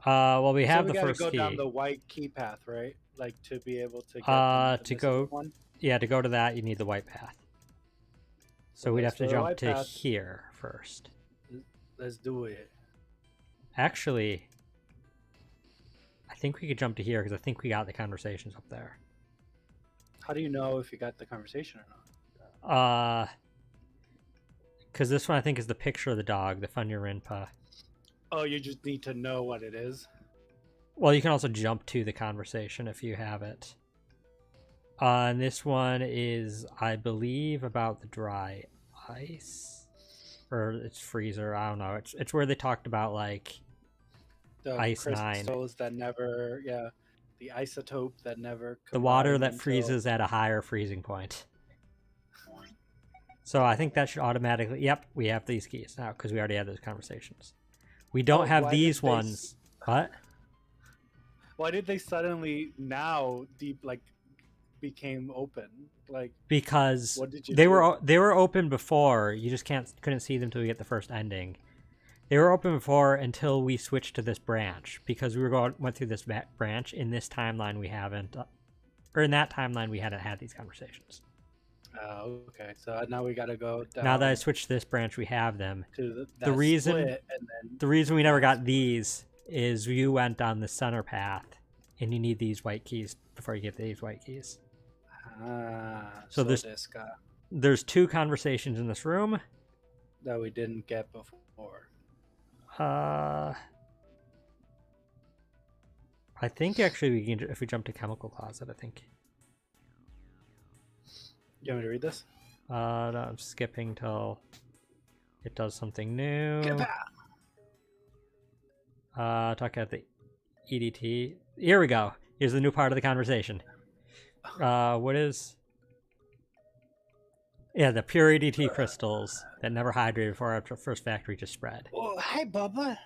Well, we have we the gotta first go down key. the white key path, right? Like to be able to get the To missing go, one. yeah, to go to that, you need the white path. So we'd let's have to go jump white to path. here first. Let's do it. Actually, I think we could jump to here because I think we got the conversations up there. How do you know if you got the conversation or not? Because this one I think is the picture of the dog, the Funyarinpa. Oh, you just need to know what it is. Well, you can also jump to the conversation if you have it. And this one is, I believe, about the dry ice, or it's freezer. I don't know. It's where they talked about like The Ice 9. crystals that never, yeah, the isotope that never. The water that until... freezes at a higher freezing point. So I think that should automatically. Yep, we have these keys now because we already had those conversations. We don't have these ones. What? Why did they suddenly now became open? Like, Because what did you they do? were open before. You just couldn't see them until we get the first ending. They were open before until we switched to this branch because we went through this branch. In this timeline, we haven't, or in that timeline, we hadn't had these conversations. Oh, okay. So now we gotta go down. Now that I switched to this branch, we have them. To The reason split and then... the reason we never got these is you went down the center path, and you need these white keys before you get these white keys. So there's two conversations in this room that we didn't get before. I think actually we can, if we jump to chemical closet, I think. You want me to read this? No, I'm skipping till it does something new. Talk about the EDT. Here we go. Here's the new part of the conversation. What is... Yeah, the pure EDT crystals that never hydrated before after first factory just spread. Oh, hi, Bubba.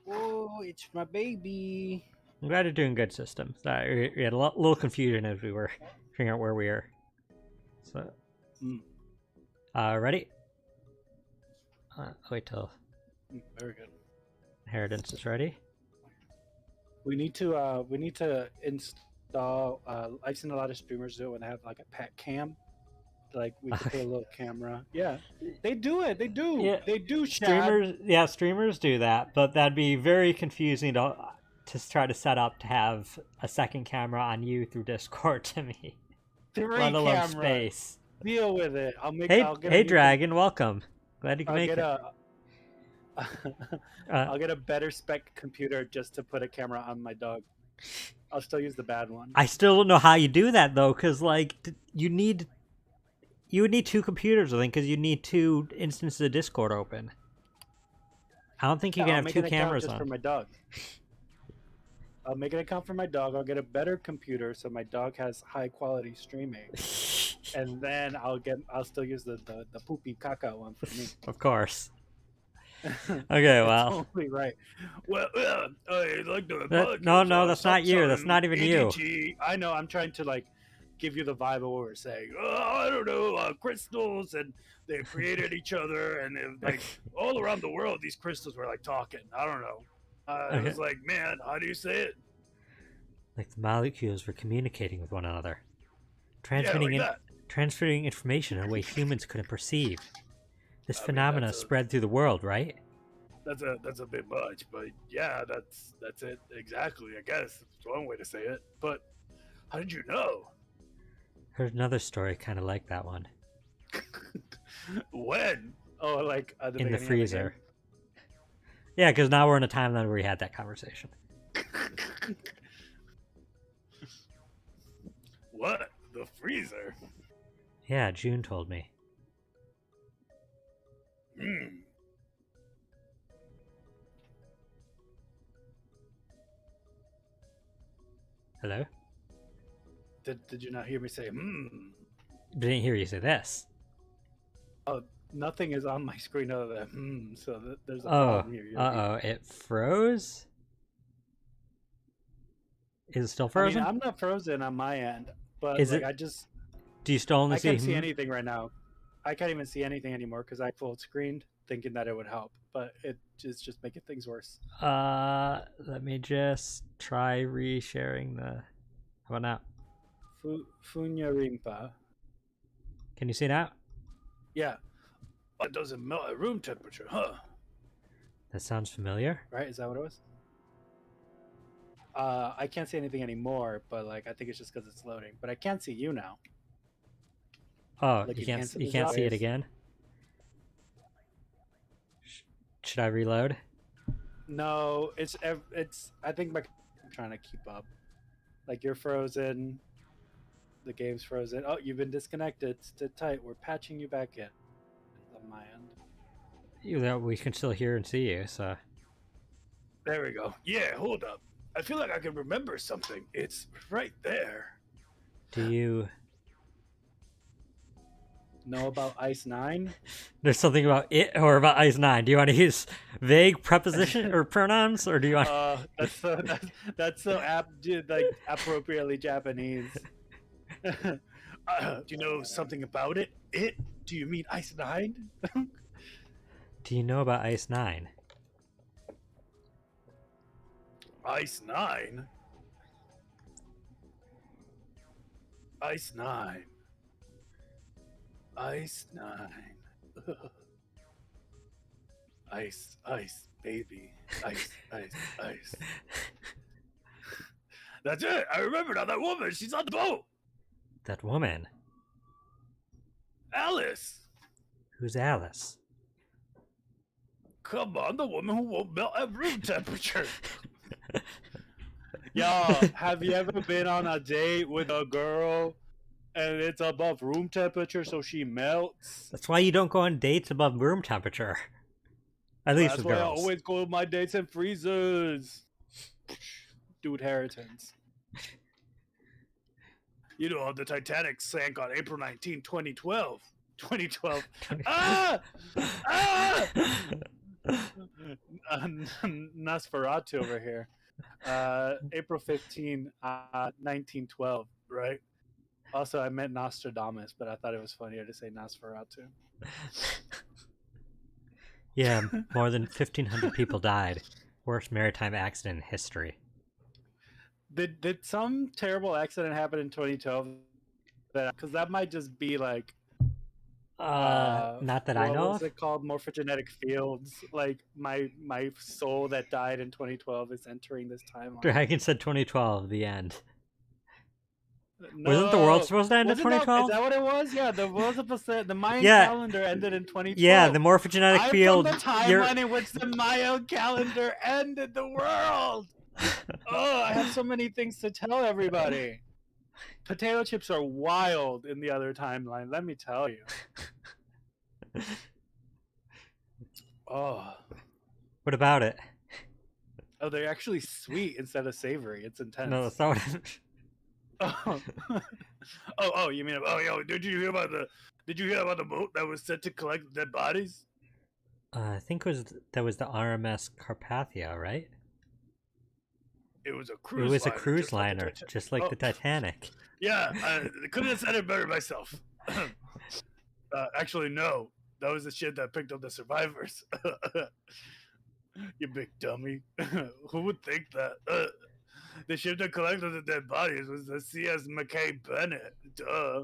Oh, it's my baby. I'm glad you're doing good, system. Sorry, we had a little confusion as we were figuring out where we are. So, ready? Wait till very good. Inheritance is ready. We need to install. I've seen a lot of streamers do it when they have like a pet cam. Like we could put a little camera. Yeah, they do it. They do. Yeah. They do. Streamers, yeah, streamers do that, but that'd be very confusing to try to set up to have a second camera on you through Discord to me. Let alone space. Deal with it. I'll make. Hey, Dragon, welcome. Glad you can make it. I'll get a better spec computer just to put a camera on my dog. I'll still use the bad one. I still don't know how you do that though, because like you would need two computers, I think, because you need two instances of Discord open. I don't think you can have two cameras on. For my dog. I'll make an account for my dog. I'll get a better computer so my dog has high quality streaming, and then I'll still use the poopy caca one for me. Of course. Okay, well. Totally right. Well, I like the no, that's not you. That's not even you. I know. I'm trying to like give you the vibe of what we're saying. I don't know, crystals, and they created each other, and like all around the world, these crystals were like talking. I don't know. It was like, man, how do you say it? Like the molecules were communicating with one another, transmitting information in a way humans couldn't perceive. This phenomena spread through the world, right? That's a bit much, but yeah, that's it exactly. I guess that's one way to say it. But how did you know? Heard another story kind of like that one. When? Oh, like in the freezer. Yeah, because now we're in a timeline where we had that conversation. What? The freezer? Yeah, June told me. Hello? Did you not hear me say Didn't hear you say this. Oh, nothing is on my screen other than so there's a problem here. It froze? Is it still frozen? I mean, I'm not frozen on my end, but do you still only see? I can't see anything right now. I can't even see anything anymore because I full screened thinking that it would help, but it is just making things worse. Let me just try resharing the. How about now? Funyarimpa. Can you see now? Yeah. It doesn't melt at room temperature, huh? That sounds familiar. Right? Is that what it was? I can't see anything anymore, but like I think it's just because it's loading. But I can't see you now. Oh, Like you you can't. answered You the can't job. see it again. Should I reload? No, it's. I think I'm trying to keep up. Like you're frozen. The game's frozen. Oh, you've been disconnected. Sit tight. We're patching you back in on my end. We can still hear and see you. So. There we go. Yeah, hold up. I feel like I can remember something. It's right there. Do you Know about Ice 9? There's something about it or about Ice 9. Do you want to use vague preposition or pronouns, or do you want? That's so like appropriately Japanese. Do you know something about it? It? Do you mean Ice 9? Do you know about Ice 9? Ice 9? Ice 9. Ice 9. Ice, ice, baby. Ice, ice, ice. That's it. I remember now. That woman. She's on the boat. That woman. Alice. Who's Alice? Come on, the woman who won't melt at room temperature. Y'all, have you ever been on a date with a girl and it's above room temperature so she melts? That's why you don't go on dates above room temperature. At least That's with why girls. I always go to my dates in freezers. Dude, Inheritance. You know, the Titanic sank on April 19, 2012. 2012. Ah! Ah! Nosferatu over here. April 15, 1912, right? Also, I meant Nostradamus, but I thought it was funnier to say Nosferatu. Yeah, more than 1,500 people died. Worst maritime accident in history. Did some terrible accident happen in 2012? Because that might just be like not that I know what was of. it called? Morphogenetic fields. Like my soul that died in 2012 is entering this timeline. Dragon said 2012, the end. No, Wasn't the world supposed to end in Wasn't that, 2012? is that what it was? Yeah, the world supposed to, the Mayan Yeah. calendar ended in 2012. Yeah, the morphogenetic I'm field. from the timeline in which the Mayan calendar ended the world. Oh, I have so many things to tell everybody. Potato chips are wild in the other timeline, let me tell you. Oh. What about it? Oh, they're actually sweet instead of savory. It's intense. No, that's not what oh, you mean? Oh, yo, did you hear about the boat that was sent to collect dead bodies? I think that was the RMS Carpathia, right? It was a cruise. It was liner, a cruise liner, just like the Titanic. Yeah, I couldn't have said it better myself. Actually, no. That was the shit that picked up the survivors. You big dummy. Who would think that? The ship that collected the dead bodies was the CS McKay Bennett. Duh.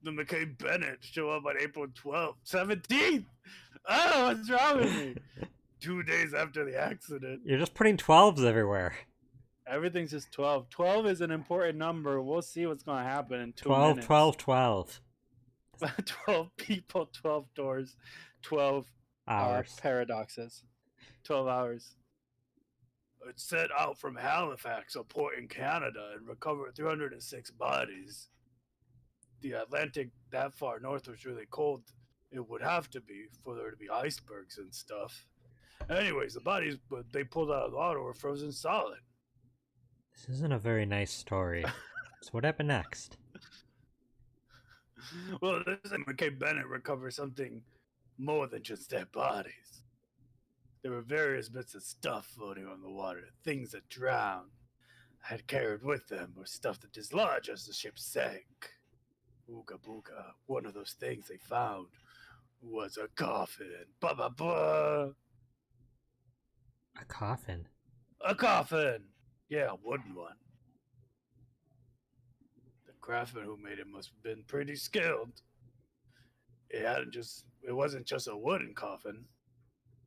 The McKay Bennett show up on April 12th. 17th! Oh, what's wrong with me? 2 days after the accident. You're just putting 12s everywhere. Everything's just 12. 12 is an important number. We'll see what's going to happen in 2 12, minutes. 12, 12. 12 people, 12 doors, 12 hours. Paradoxes. 12 hours. It set out from Halifax, a port in Canada, and recovered 306 bodies. The Atlantic that far north was really cold. It would have to be for there to be icebergs and stuff. Anyways, the bodies they pulled out of the water were frozen solid. This isn't a very nice story. So what happened next? Well, this McKay Bennett recovered something more than just dead bodies. There were various bits of stuff floating on the water, things that drowned, had carried with them, or stuff that dislodged as the ship sank. Ooga booga, one of those things they found was a coffin. Ba ba ba. A coffin. A coffin. Yeah, a wooden one. The craftsman who made it must have been pretty skilled. It wasn't just a wooden coffin.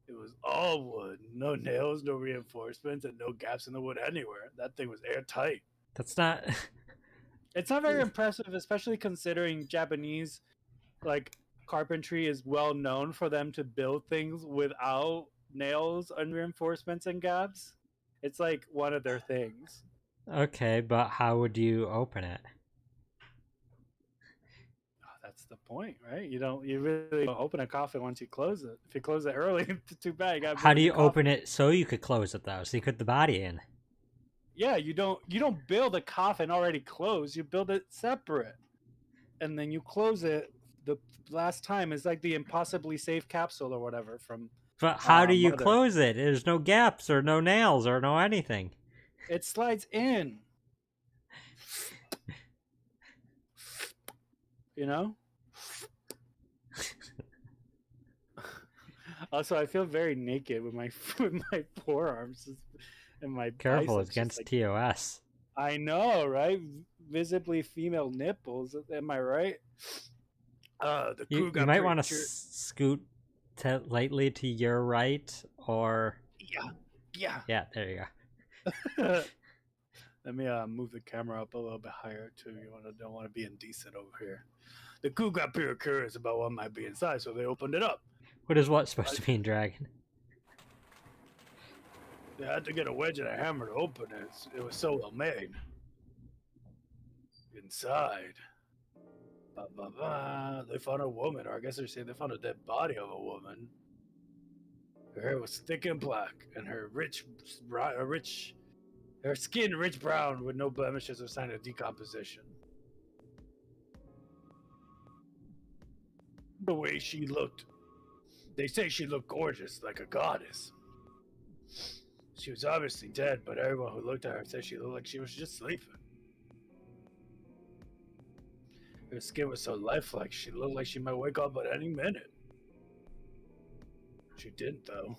It was all wood. No nails, no reinforcements, and no gaps in the wood anywhere. That thing was airtight. That's not. It's not very impressive, especially considering Japanese like carpentry is well known for them to build things without nails and reinforcements and gaps. It's like one of their things. Okay, but how would you open it? That's the point, right? You really don't open a coffin once you close it. If you close it early, too bad. You got to How build do a new you open coffin. it so you could close it though? So you put the body in. Yeah, you don't build a coffin already closed. You build it separate, and then you close it. The last time is like the impossibly safe capsule or whatever from But how do you Mother. close it? There's no gaps or no nails or no anything. It slides in. You know. Also, I feel very naked with my with my forearms and my Careful, biceps. it's against TOS. I know, right? Visibly female nipples. Am I right? The crew You got might pretty want to scoot lightly to your right, or yeah. yeah, there you Let me move the camera up a little bit higher too. Don't want to be indecent over here. The crew got pretty curious about what might be inside, so they opened it up. What is what supposed to be in Dragon? They had to get a wedge and a hammer to open it. It was so well made. Inside, they found a woman, or I guess they're saying they found a dead body of a woman. Her hair was thick and black, and her skin rich brown with no blemishes or sign of decomposition. The way she looked, they say she looked gorgeous, like a goddess. She was obviously dead, but everyone who looked at her said she looked like she was just sleeping. Her skin was so lifelike, she looked like she might wake up at any minute. She didn't, though.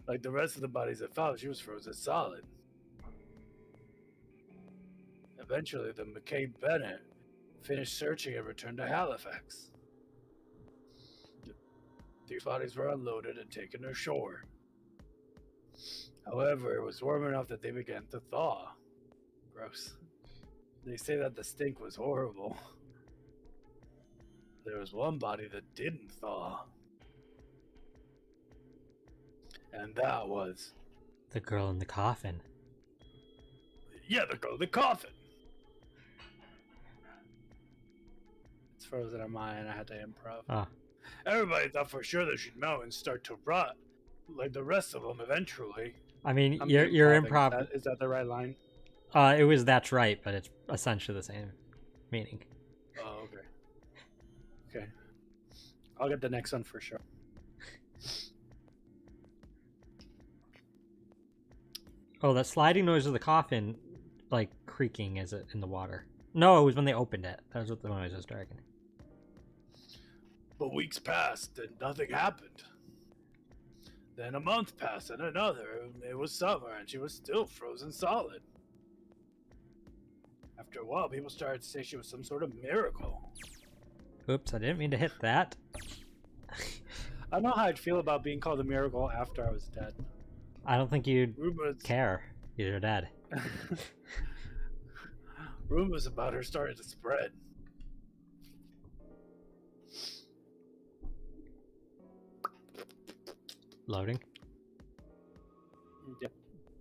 Like the rest of the bodies that found, she was frozen solid. Eventually, the McKay Bennett finished searching and returned to Halifax. The bodies were unloaded and taken ashore. However, it was warm enough that they began to thaw. Gross. They say that the stink was horrible. There was one body that didn't thaw. And that was... The girl in the coffin. Yeah, the girl in the coffin. It's frozen in mine. I had to improv. Oh. Everybody thought for sure that she'd melt and start to rot, like the rest of them eventually. I mean, your improv. Is that the right line? It was that's right, but it's essentially the same meaning. Oh, okay. Okay. I'll get the next one for sure. Oh, that sliding noise of the coffin, like creaking, is it in the water? No, it was when they opened it. That was what the noise was, Dragon. But weeks passed and nothing happened. Then a month passed and another. It was summer and she was still frozen solid. After a while, people started to say she was some sort of miracle. Oops, I didn't mean to hit that. I don't know how I'd feel about being called a miracle after I was dead. I don't think you'd care. You're dead. Rumors about her started to spread. Loading. Yep.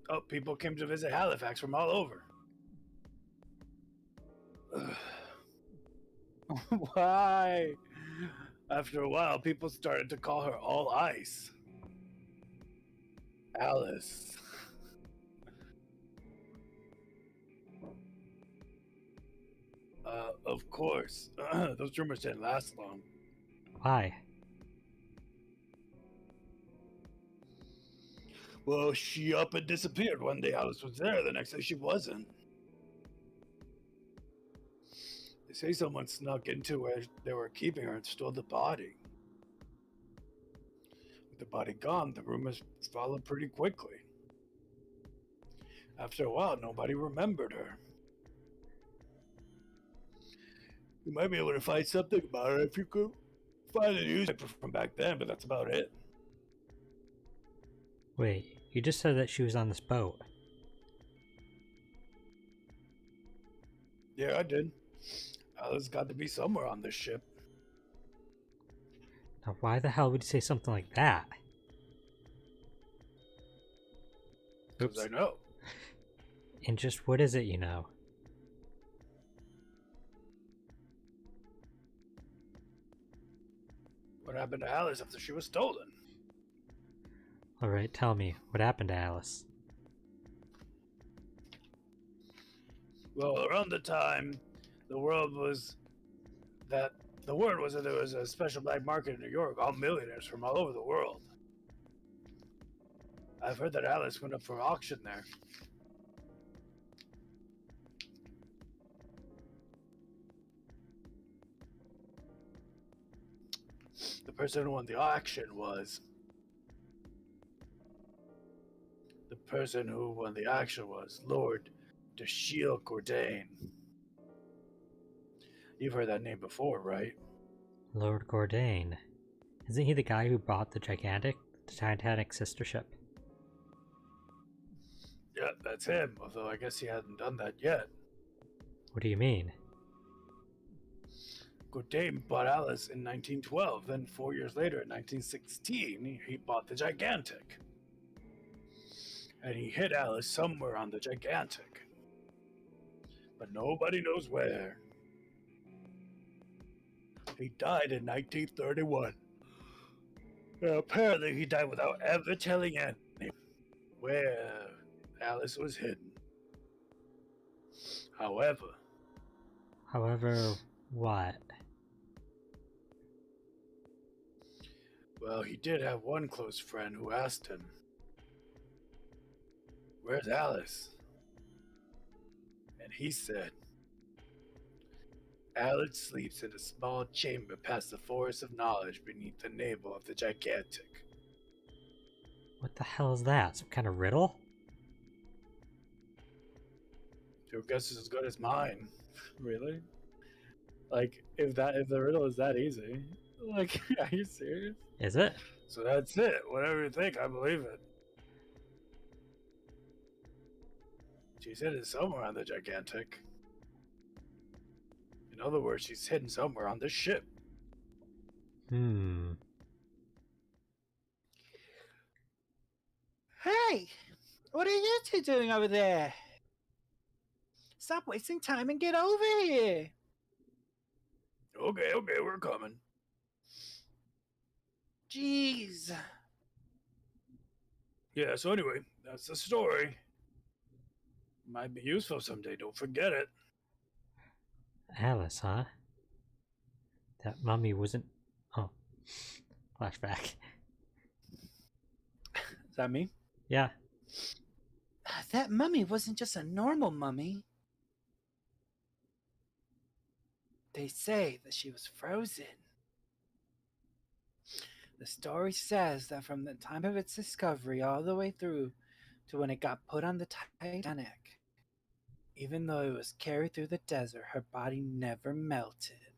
Oh, people came to visit Halifax from all over. Why? After a while, people started to call her All Ice. Alice. Of course. Those rumors didn't last long. Why? Well, she up and disappeared. One day Alice was there, the next day she wasn't. They say someone snuck into where they were keeping her and stole the body. With the body gone, the rumors followed pretty quickly. After a while, nobody remembered her. You might be able to find something about her if you could find a newspaper from back then, but that's about it. Wait, you just said that she was on this boat. Yeah, I did. Alice got to be somewhere on this ship. Now, why the hell would you say something like that? Because I know. And just what is it, you know? What happened to Alice after she was stolen? Alright, tell me, what happened to Alice? Well, around the time the word was that there was a special black market in New York, all millionaires from all over the world. I've heard that Alice went up for auction there. The person who won the auction was Lord Deshiel Cordain. You've heard that name before, right? Lord Gordain. Isn't he the guy who bought the Titanic sister ship? Yeah, that's him, although I guess he hasn't done that yet. What do you mean? Cordain bought Alice in 1912, then 4 years later, in 1916, he bought the Gigantic. And he hid Alice somewhere on the Gigantic. But nobody knows where. He died in 1931. And apparently he died without ever telling anyone where Alice was hidden. However, What? well, he did have one close friend who asked him, "Where's Alice?" And he said, "Alice sleeps in a small chamber past the forest of knowledge beneath the navel of the Gigantic." What the hell is that? Some kind of riddle? Your guess is as good as mine. Really? Like, if the riddle is that easy, like, are you serious? Is it? So that's it. Whatever you think, I believe it. She's hidden somewhere on the Gigantic. In other words, she's hidden somewhere on this ship. Hey, what are you two doing over there? Stop wasting time and get over here. Okay, we're coming. Jeez. Yeah, so anyway, that's the story. Might be useful someday, don't forget it. Alice, huh? That mummy wasn't... Oh. Flashback. Is that me? Yeah. That mummy wasn't just a normal mummy. They say that she was frozen. The story says that from the time of its discovery all the way through to when it got put on the Titanic, even though it was carried through the desert, her body never melted.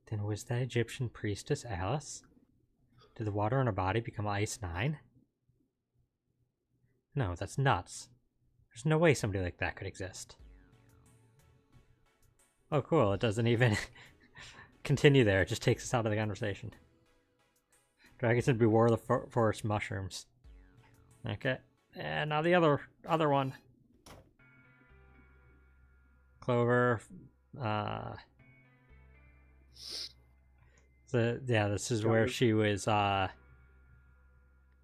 Then was that Egyptian priestess Alice? Did the water in her body become Ice 9? No, that's nuts. There's no way somebody like that could exist. Oh, cool. It doesn't even continue there. It just takes us out of the conversation. Dragons would be War of the Forest mushrooms. Okay. And now the other one. Clover. This is where she was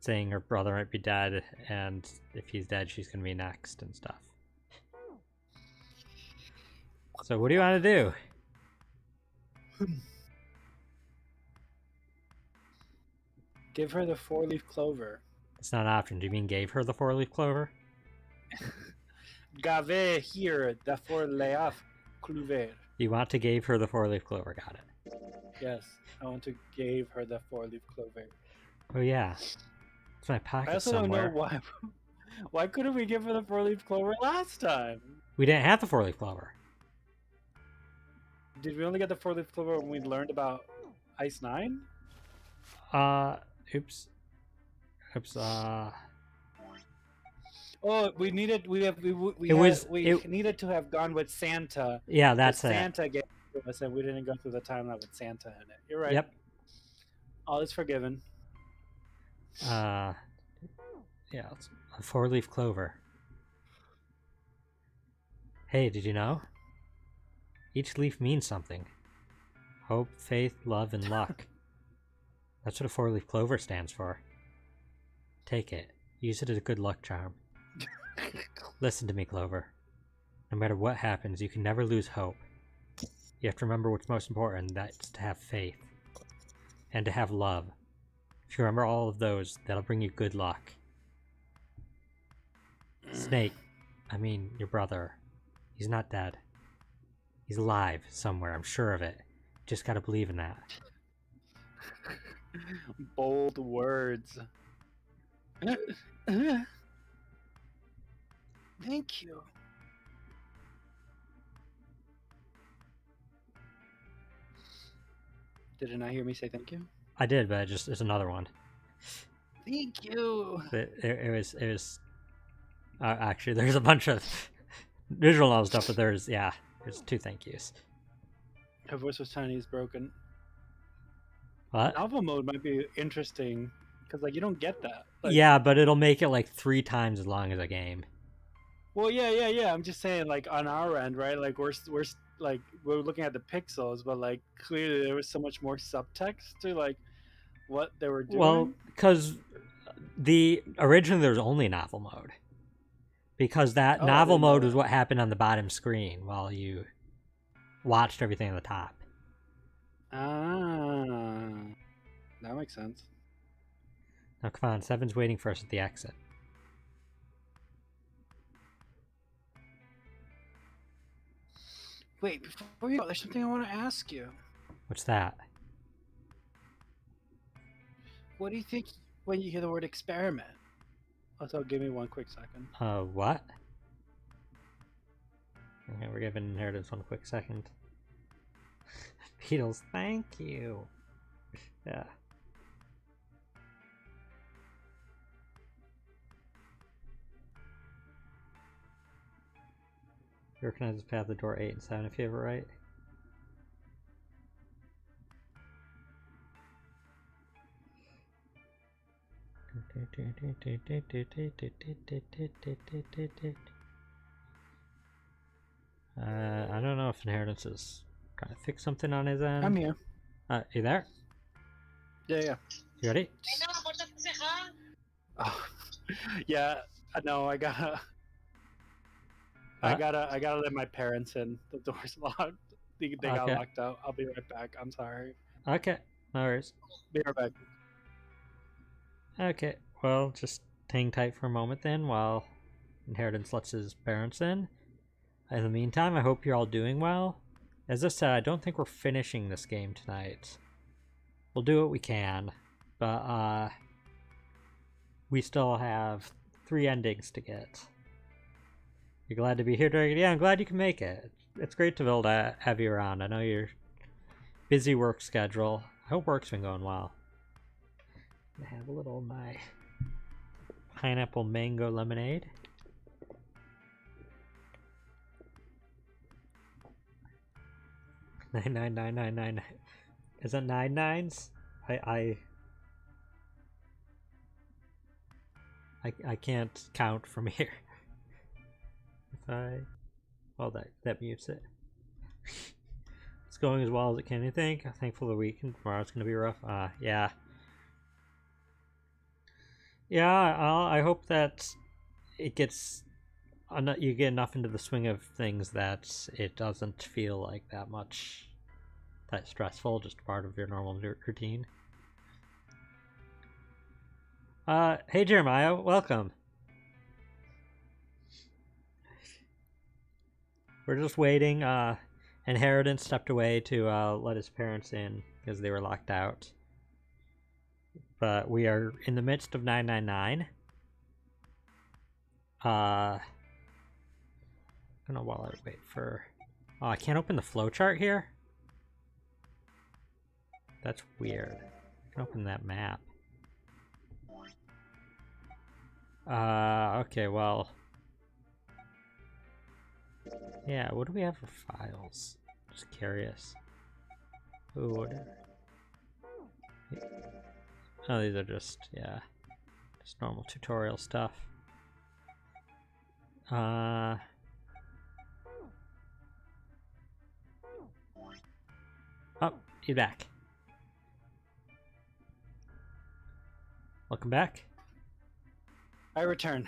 saying her brother might be dead, and if he's dead, she's gonna be next and stuff. So what do you want to do? Give her the 4-leaf clover. It's not an option. Do you mean gave her the 4-leaf clover? Gave here, therefore lay off clover. You want to give her the 4-leaf clover. Got it. Yes, I want to give her the 4-leaf clover. Oh yeah, it's my I pocket also somewhere. don't know why. Why couldn't we give her the 4-leaf clover last time? We didn't have the 4-leaf clover. Did we only get the 4-leaf clover when we learned about Ice 9? Oops. Oops. Oh, we needed needed to have gone with Santa. Yeah, But that's it. Santa gave it to us, and we didn't go through the timeline with Santa in it. You're right. Yep. All is forgiven. Yeah, it's a 4-leaf clover. Hey, did you know? Each leaf means something. Hope, faith, love, and luck. That's what a 4-leaf clover stands for. Take it. Use it as a good luck charm. Listen to me, Clover. No matter what happens, you can never lose hope. You have to remember what's most important, that's to have faith. And to have love. If you remember all of those, that'll bring you good luck. Snake, I mean, your brother, he's not dead. He's alive somewhere, I'm sure of it. Just gotta believe in that. Bold words. Thank you. Did it not hear me say thank you? I did, but it's another one. Thank you. It was actually, there's a bunch of visual novel stuff, but there's 2 thank yous. Her voice was tiny, is broken. What? Novel mode might be interesting because like you don't get that. Like, Yeah, but it'll make it like 3 times as long as a game. Well, yeah. I'm just saying, like on our end, right? Like we're looking at the pixels, but like clearly there was so much more subtext to like what they were doing. Well, because originally there was only novel mode. Because that novel mode was what happened on the bottom screen while you watched everything on the top. Ah, that makes sense. Now come on, 7's waiting for us at the exit. Wait, before you go, there's something I want to ask you. What's that? What do you think when you hear the word experiment? Also, give me one quick second. What? Okay, we're giving Inheritance 1 quick second. Beatles, thank you. Yeah. You recognize this path, the door 8 and 7 if you have it right. I don't know if Inheritance is trying to fix something on his end. I'm here. You there? Yeah. You ready? Oh, yeah. No, I gotta let my parents in. The door's locked. They got locked out. I'll be right back. I'm sorry. Okay, no worries. Be right back. Okay, well, just hang tight for a moment then while Inheritance lets his parents in. In the meantime, I hope you're all doing well. As I said, I don't think we're finishing this game tonight. We'll do what we can, but we still have 3 endings to get. You're glad to be here, Dragon? Yeah, I'm glad you can make it. It's great to be able to have you around. I know you're busy work schedule. I hope work's been going well. I'm gonna have a little of my pineapple mango lemonade. Nine. Is that 9 9s? I can't count from here. Well, that mutes it. It's going as well as it can, I think. I'm thankful the weekend tomorrow's gonna be rough. Yeah. I hope that it gets you get enough into the swing of things that it doesn't feel like that stressful, just part of your normal routine. Hey Jeremiah, welcome. We're just waiting. Inheritance stepped away to let his parents in because they were locked out. But we are in the midst of 999. I don't know while I wait for... Oh, I can't open the flowchart here? That's weird. I can open that map. Okay, well... Yeah, what do we have for files? Just curious. Ooh, what... Oh, these are just, yeah. Just normal tutorial stuff. Oh, he's back. Welcome back. I return.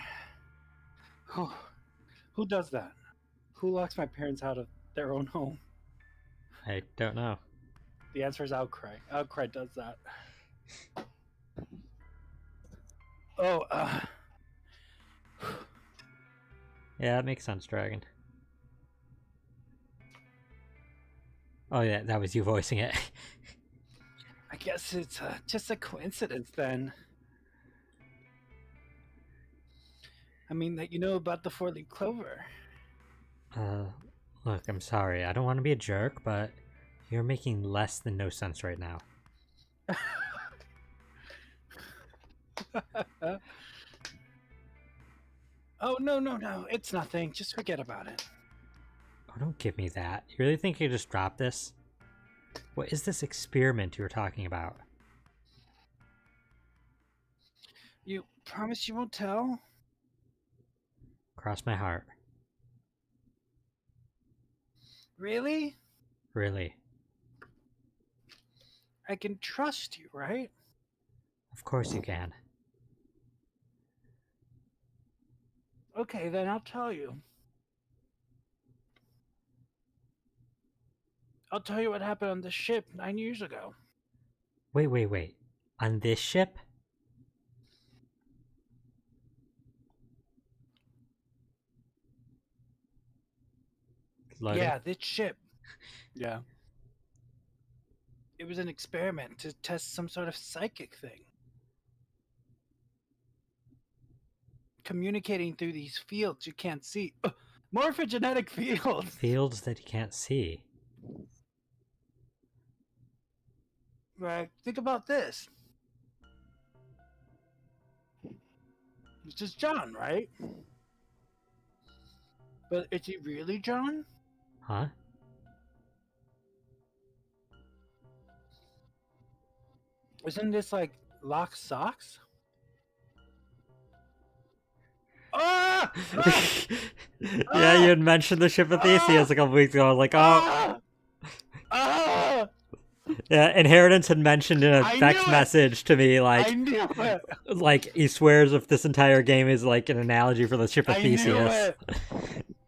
Who does that? Who locks my parents out of their own home? I don't know. The answer is Outcry. Outcry does that. Oh, Yeah, that makes sense, Dragon. Oh yeah, that was you voicing it. I guess it's just a coincidence then. I mean, that you know about the four-leaf clover. Look, I'm sorry. I don't want to be a jerk, but you're making less than no sense right now. Oh, no. It's nothing. Just forget about it. Oh, don't give me that. You really think you could just drop this? What is this experiment you were talking about? You promise you won't tell? Cross my heart. Really? Really. I can trust you, right? Of course you can. Okay, then I'll tell you. I'll tell you what happened on the ship 9 years ago. Wait. On this ship? Loading? Yeah, this ship. Yeah. It was an experiment to test some sort of psychic thing. Communicating through these fields you can't see. Morphogenetic fields! Fields that you can't see. Right, think about this. This is John, right? But is he really John? Huh? Isn't this like lock socks? Ah! Yeah, you had mentioned the ship of Theseus a couple weeks ago. I was like, oh. Yeah, Inheritance had mentioned in a text message to me, like, I knew it. Like he swears if this entire game is like an analogy for the ship of Theseus. Knew it.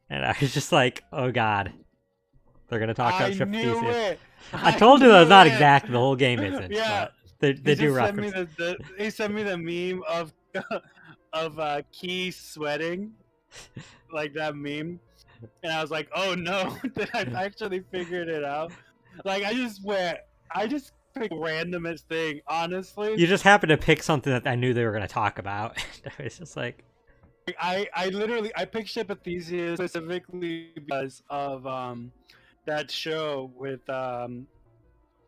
And I was just like, oh god. They're gonna talk about ship of knew Theseus. it. I told you that was not knew it. exact, the whole game isn't. Yeah. But they do reference. He sent me the meme of Key sweating, like that meme, and I was like, "Oh no, did I actually figured it out?" Like I just picked randomest thing, honestly. You just happened to pick something that I knew they were gonna talk about. I was just like, I picked Ship of Theseus specifically because of that show with the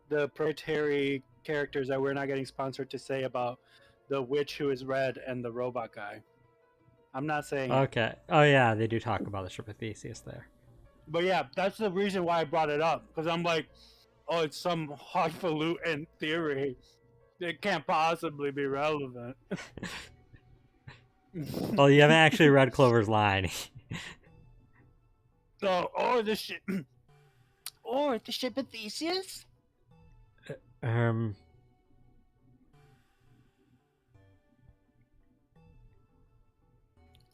proprietary characters that we're not getting sponsored to say about the witch who is red and the robot guy. I'm not saying okay. Oh yeah, they do talk about the ship of Theseus there. But yeah, that's the reason why I brought it up, because I'm like, oh, it's some highfalutin theory. It can't possibly be relevant. Well, you haven't actually read Clover's line. So, or the ship of Theseus?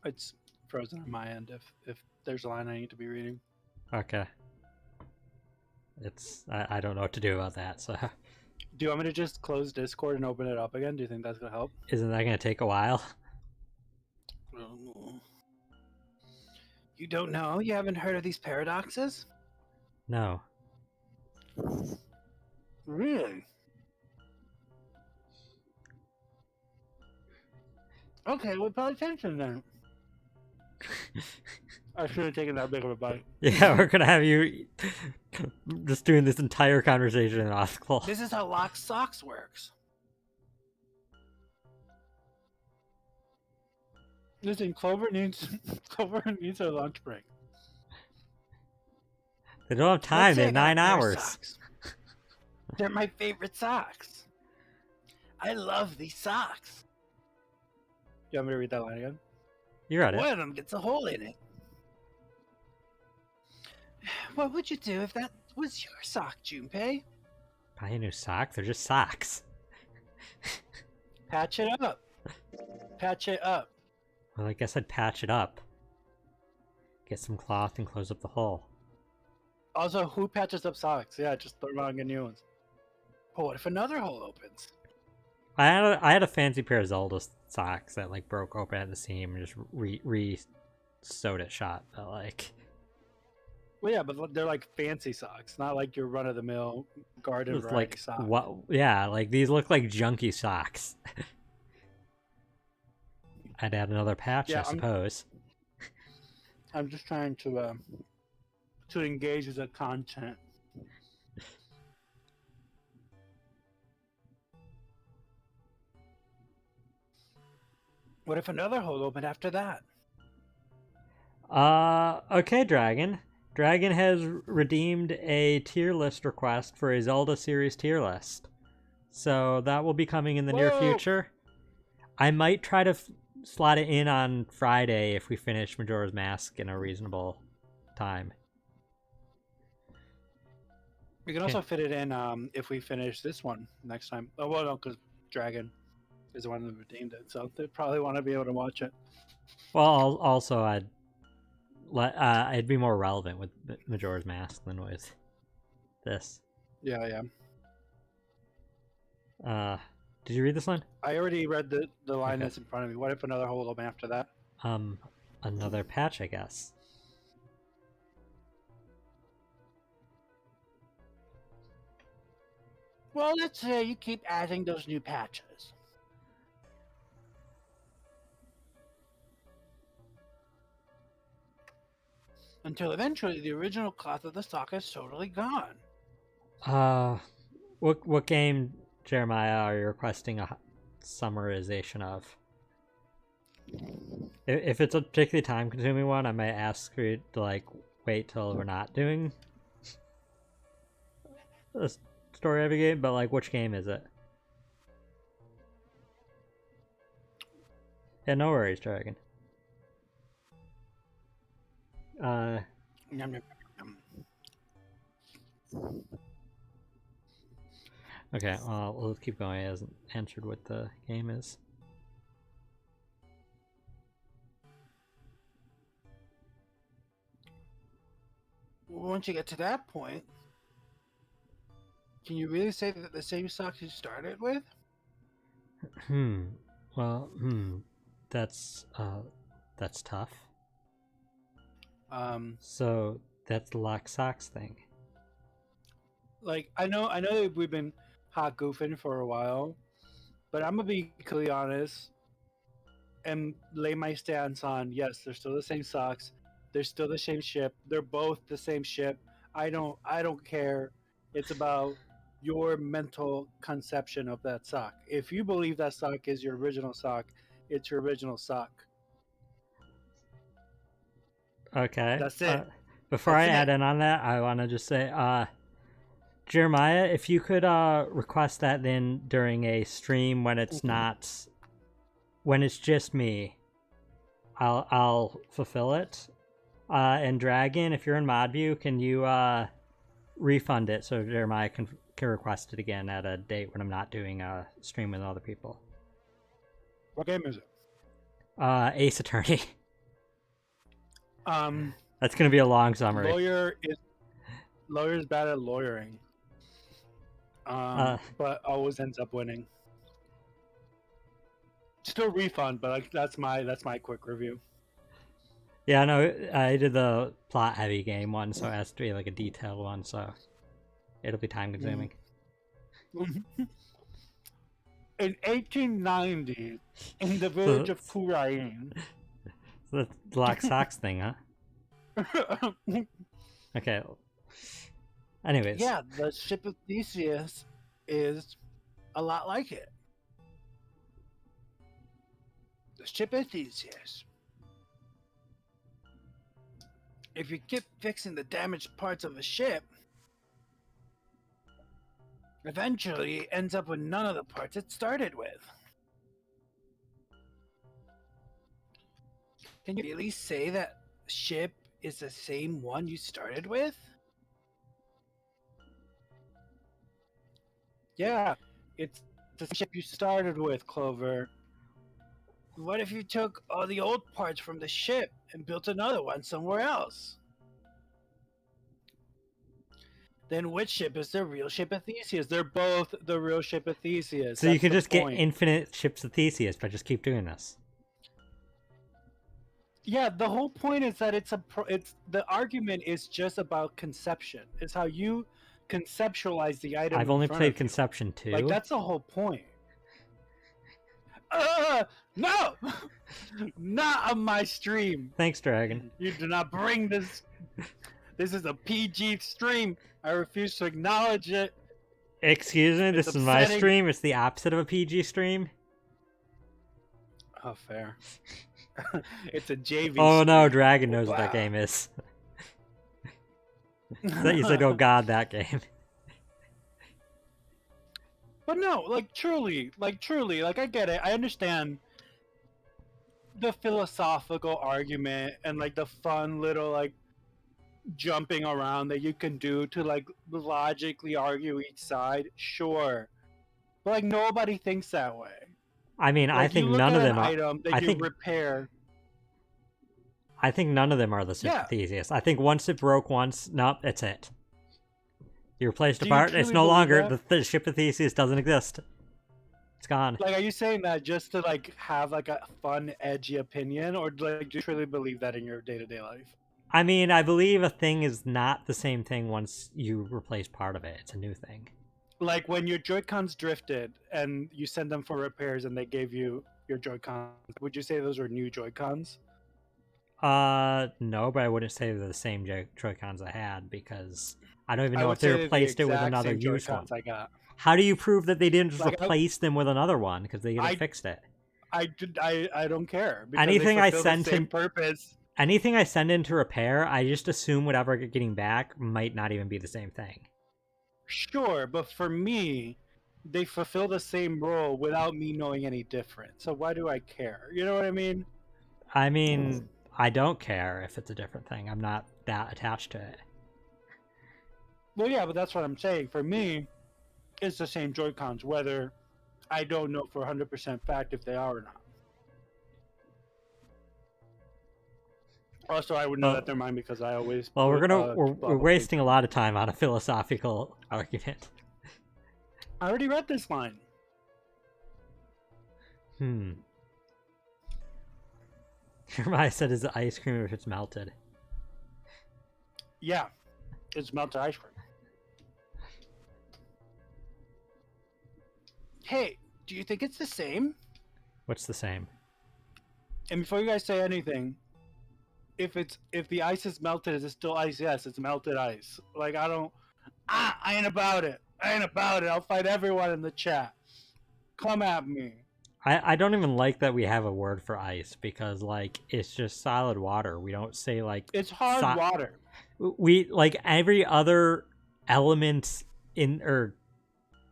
It's frozen on my end if there's a line I need to be reading. Okay. I don't know what to do about that, so. Do you want me to just close Discord and open it up again? Do you think that's gonna help? Isn't that gonna take a while? You don't know? You haven't heard of these paradoxes? No. Really? Okay, well, pay attention then. I should have taken that big of a bite. Yeah, we're gonna have you just doing this entire conversation in Osclo. This is how lock socks works. Listen, Clover needs her lunch break. They don't have time. Let's They say have I got a 9 pair of hours. socks. They're my favorite socks. I love these socks. You want me to read that line again? You read One it. of them gets a hole in it. What would you do if that was your sock, Junpei? Buy a new sock? They're just socks. Patch it up. Patch it up. Well, I guess I'd patch it up. Get some cloth and close up the hole. Also, who patches up socks? Yeah, just throw on new ones. But what if another hole opens? I had a fancy pair of Zelda socks that like broke open at the seam and just sewed it shut. But like, Well, yeah, but they're like fancy socks, not like your run-of-the-mill garden it's variety like sock. what? Yeah, like these look like junky socks. I'd add another patch, Yeah, I suppose. I'm just trying to engage with the content. What if another hole opened after that? Okay, Dragon. Dragon has redeemed a tier list request for a Zelda series tier list. So that will be coming in the near Whoa! future. I might try to slot it in on Friday if we finish Majora's Mask in a reasonable time. We can also fit it in if we finish this one next time. Oh, well, no, because Dragon is the one that redeemed it, so they probably want to be able to watch it. Well, also I'd be more relevant with Majora's Mask than with this. Yeah. Did you read this line? I already read the line Okay. that's in front of me. What if another hole opened after that? Another patch, I guess. Well, let's say you keep adding those new patches. Until eventually the original cloth of the sock is totally gone. What game, Jeremiah, are you requesting a summarization of? If it's a particularly time-consuming one, I might ask you to like wait till we're not doing a story of a game. But like, which game is it? Yeah, no worries, Dragon. Yum, yum, yum. Okay, well, we'll keep going. It hasn't answered what the game is. Once you get to that point, can you really say that the same socks you started with? Well, that's tough. So that's the lock socks thing. Like I know that we've been hot goofing for a while, but I'm gonna be completely honest and lay my stance on yes, they're still the same socks, they're still the same ship, they're both the same ship. I don't care. It's about your mental conception of that sock. If you believe that sock is your original sock, it's your original sock. Okay. That's it. Before That's I add it. in on that, I want to just say, Jeremiah, if you could request that then during a stream when it's not, when it's just me, I'll fulfill it. And Dragon, if you're in mod view, can you refund it so Jeremiah can request it again at a date when I'm not doing a stream with other people? What game is it? Ace Attorney. Um, That's gonna be a long summary. Lawyer's bad at lawyering. But always ends up winning. Still refund, but like, that's my quick review. Yeah, no, I did the plot heavy game one, so it has to be like a detailed one, so it'll be time consuming. In 1890, in the So village of Kurain. the Black Sox thing, huh? Okay. Anyways. Yeah, the ship of Theseus is a lot like it. The ship of Theseus. If you keep fixing the damaged parts of a ship, eventually it ends up with none of the parts it started with. Can you really say that ship is the same one you started with? Yeah, it's the ship you started with, Clover. What if you took all the old parts from the ship and built another one somewhere else? Then which ship is the real ship of Theseus? They're both the real ship of Theseus. So you That's can the just get point. infinite ships of Theseus, but just keep doing this. Yeah, the whole point is that it's the argument is just about conception. It's how you conceptualize the item. I've in only front played of you. Conception 2. Like that's the whole point. No, not on my stream. Thanks, Dragon. You do not bring this. This is a PG stream. I refuse to acknowledge it. Excuse me, this It's is my upsetting. stream. It's the opposite of a PG stream. Oh, fair. It's a JV. Oh no, stream. Dragon knows what Wow. that game is. You said, oh god, that game. But no, like truly, I get it. I understand the philosophical argument and like the fun little like jumping around that you can do to like logically argue each side. Sure, but like nobody thinks that way. I mean, Like, I think you look none at of them an are. item that I you think repair. I think none of them are the ship Yeah. of Theseus. I think once it broke once, nope, it's it. You replaced a Do you part, it's truly no believe longer that? the ship of Theseus doesn't exist. It's gone. Like, are you saying that just to like have like a fun, edgy opinion, or like do you truly believe that in your day-to-day life? I mean, I believe a thing is not the same thing once you replace part of it. It's a new thing. Like when your Joy-Cons drifted and you send them for repairs and they gave you your Joy-Cons, would you say those were new Joy-Cons? No, but I wouldn't say they're the same Joy-Cons I had because I don't even I know would if they say they're replaced the it with exact another same used one. Joy-Cons I got. How do you prove that they didn't just Like, replace them with another one because they fixed it? I don't care. Because Anything they I fulfill send the same him- purpose. Anything I send in to repair, I just assume whatever I'm getting back might not even be the same thing. Sure, but for me, they fulfill the same role without me knowing any different. So why do I care? You know what I mean? I mean, I don't care if it's a different thing. I'm not that attached to it. Well, yeah, but that's what I'm saying. For me, it's the same Joy-Cons, whether I don't know for 100% fact if they are or not. Also, I would know that they're mine because I always. Well, we're bubble wasting paper. a lot of time on a philosophical argument. I already read this line. Jeremiah said, "Is ice cream if it's melted?" Yeah, it's melted ice cream. Hey, do you think it's the same? What's the same? And before you guys say anything, if the ice is melted, is it still ice? Yes, it's melted ice. Like I ain't about it. I ain't about it. I'll fight everyone in the chat. Come at me. I don't even like that we have a word for ice because like it's just solid water. We don't say like It's hard water. We like every other element in or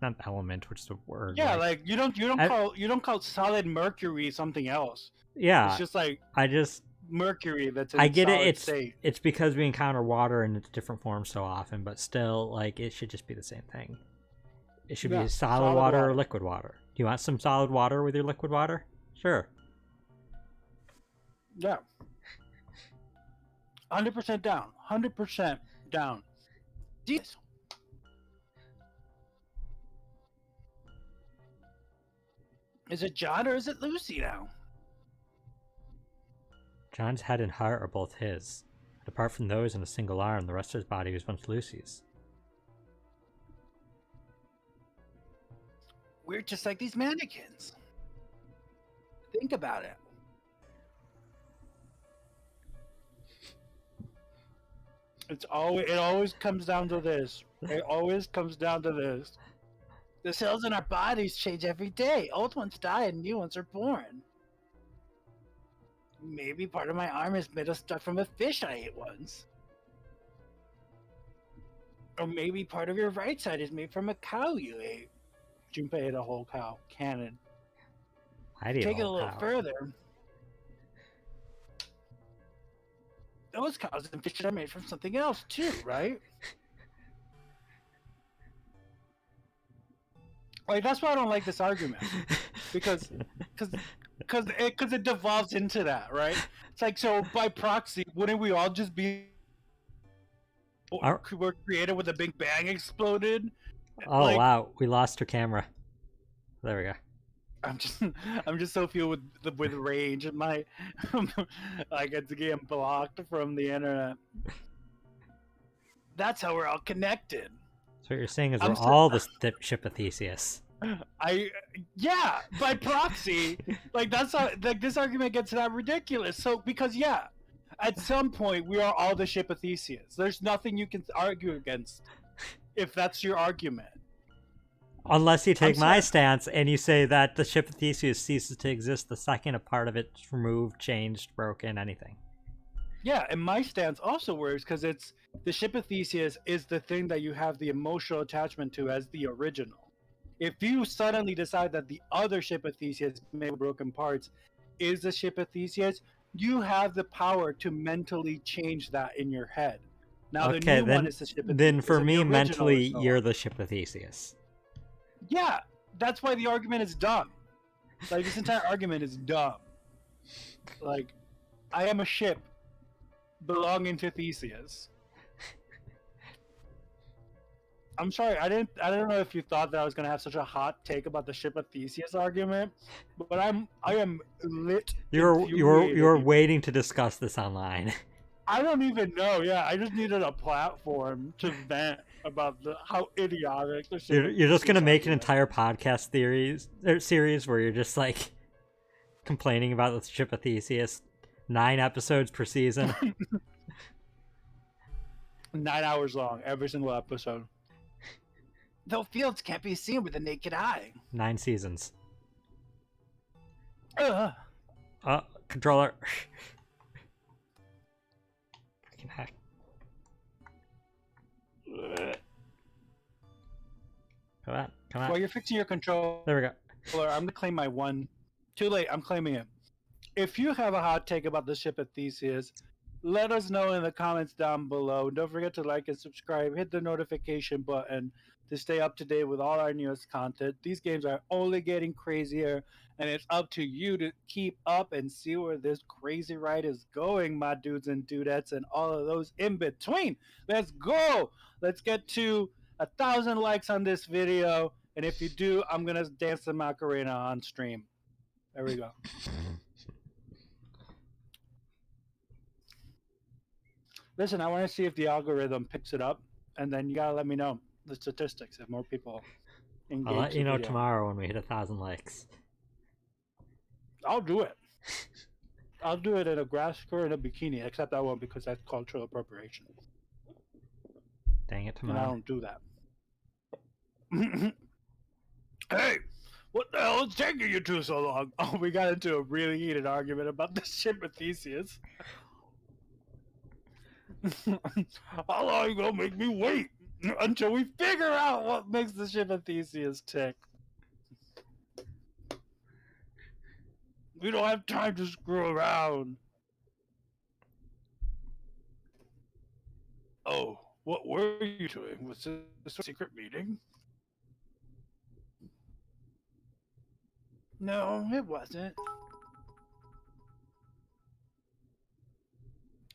not element, which is the word. Yeah, like you don't call solid mercury something else. Yeah, It's just like I just mercury that's in I get solid it. state. It's because we encounter water in its different forms so often, but still, like it should just be the same thing. It should be solid water or liquid water. Do you want some solid water with your liquid water? Sure. Yeah. 100% down. 100% down. Jesus. Is it John or is it Lucy now? John's head and heart are both his. But apart from those and a single arm, the rest of his body was once Lucy's. We're just like these mannequins. Think about it. It always comes down to this. It always comes down to this. The cells in our bodies change every day. Old ones die and new ones are born. Maybe part of my arm is made of stuff from a fish I ate once. Or maybe part of your right side is made from a cow you ate. Junpei ate a whole cow. Canon. I'd eat Take it a whole little cow. further. Those cows and fish are made from something else too, right? Like, that's why I don't like this argument. Because it devolves into that, right? It's like, so by proxy, wouldn't we all just be were created when the Big Bang exploded? Oh Like, wow, we lost her camera. There we go. I'm just so filled with rage, and my I get to get blocked from the internet. That's how we're all connected. So what you're saying is I'm we're so- all the ship of Theseus. Yeah, by proxy, like that's how like this argument gets that ridiculous. So because at some point we are all the ship of Theseus. There's nothing you can argue against if that's your argument. Unless you take I'm my sorry. stance and you say that the ship of Theseus ceases to exist the second a part of it's removed, changed, broken, anything. Yeah, and my stance also works because it's the ship of Theseus is the thing that you have the emotional attachment to as the original. If you suddenly decide that the other ship of Theseus made with broken parts is the ship of Theseus, you have the power to mentally change that in your head. Now the Okay, new then, one is the ship of then Theseus, for and the me, original mentally, is the you're one. the ship of Theseus. Yeah, that's why the argument is dumb. Like, this entire argument is dumb. Like, I am a ship belonging to Theseus. I'm sorry, I don't know if you thought that I was gonna have such a hot take about the ship of Theseus argument, but I am lit. You were infuriated. waiting to discuss this online. I don't even know. Yeah, I just needed a platform to vent about how idiotic the ship. You're just gonna Theseus make an argument. entire podcast series where you're just like complaining about the ship of Theseus. 9 episodes per season. 9 hours long, every single episode. Though fields can't be seen with the naked eye. 9 seasons. Ugh. Controller. Freaking heck. Come on. While you're fixing your controller, There we go. I'm gonna claim my one. Too late. I'm claiming it. If you have a hot take about the ship of Theseus, let us know in the comments down below. Don't forget to like and subscribe. Hit the notification button to stay up to date with all our newest content. These games are only getting crazier, and it's up to you to keep up and see where this crazy ride is going, my dudes and dudettes, and all of those in between. Let's go. Let's get to 1,000 likes on this video, and if you do, I'm gonna dance the Macarena on stream. There we go. Listen, I want to see if the algorithm picks it up, and then you gotta let me know the statistics if more people engage. I'll let you the know video. tomorrow when we hit 1,000 likes. I'll do it. I'll do it in a grass skirt and a bikini, except I won't because that's cultural appropriation, Dang it, and I tomorrow. don't do that. Hey, what the hell is taking you two so long? Oh, we got into a really heated argument about the ship of Theseus. How long are you gonna make me wait until we figure out what makes the ship of Theseus tick? We don't have time to screw around. Oh, what were you doing? Was this a secret meeting? No, it wasn't.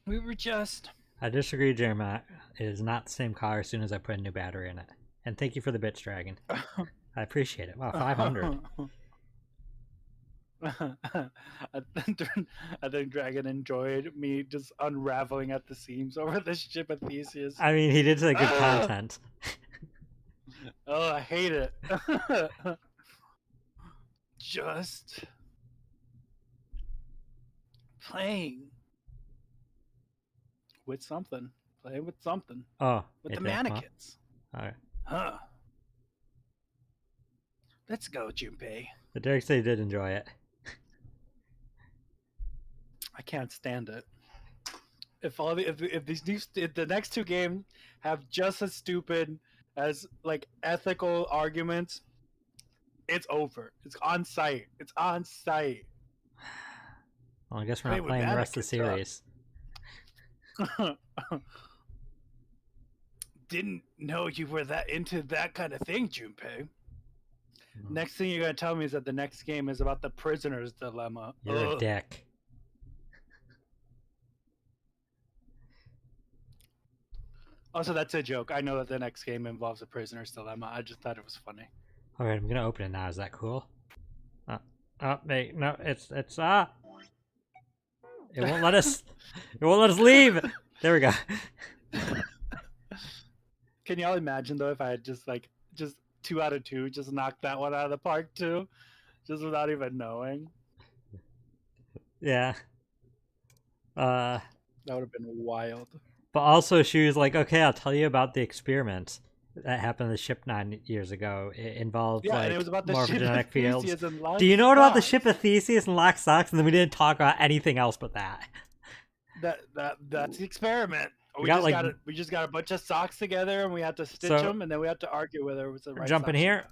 We were just... I disagree, Jeremiah. It is not the same car as soon as I put a new battery in it. And thank you for the bits, Dragon. I appreciate it. Wow, 500. I think Dragon enjoyed me just unraveling at the seams over the ship of Theseus. I mean, he did say good Ah! content. Oh, I hate it. Just playing with something. Playing with something. Oh, With it the did come up? mannequins. Alright. Huh. Let's go, Junpei. The Derek said he did enjoy it. I can't stand it. If the next two games have just as stupid as like ethical arguments, it's over. It's on site. It's on site. Well, I guess we're Play not with playing the rest of the mannequins, series. Didn't know you were that into that kind of thing, Junpei. No. Next thing you're gonna tell me is that the next game is about the prisoner's dilemma. You're a Ugh. dick. Also, that's a joke. I know that the next game involves a prisoner's dilemma. I just thought it was funny. Alright, I'm gonna open it now. Is that cool? Wait, no, it's It won't let us. It won't let us leave. There we go. Can y'all imagine though if I had just 2 out of 2, just knocked that one out of the park too, just without even knowing? Yeah. That would have been wild. But also, she was like, "Okay, I'll tell you about the experiment that happened on the ship 9 years ago. It involved Yeah, like and it was about the ship morphogenetic of fields. Theseus and Lock Do you know what about the Socks. ship of Theseus and Lock Socks? And then we didn't talk about anything else but that. That's the experiment. We got, We just got a bunch of socks together and we had to stitch So- them, and then we had to argue whether it was the right. Jump in socks or here.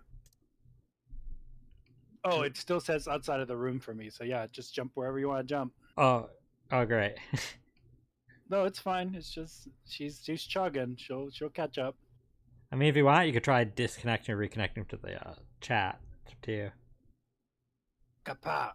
not. Oh, it still says outside of the room for me. So yeah, just jump wherever you want to jump. Oh, great. No, it's fine. It's just she's chugging. She'll catch up. I mean, if you want, you could try disconnecting or reconnecting to the chat. It's up to you. Kappa.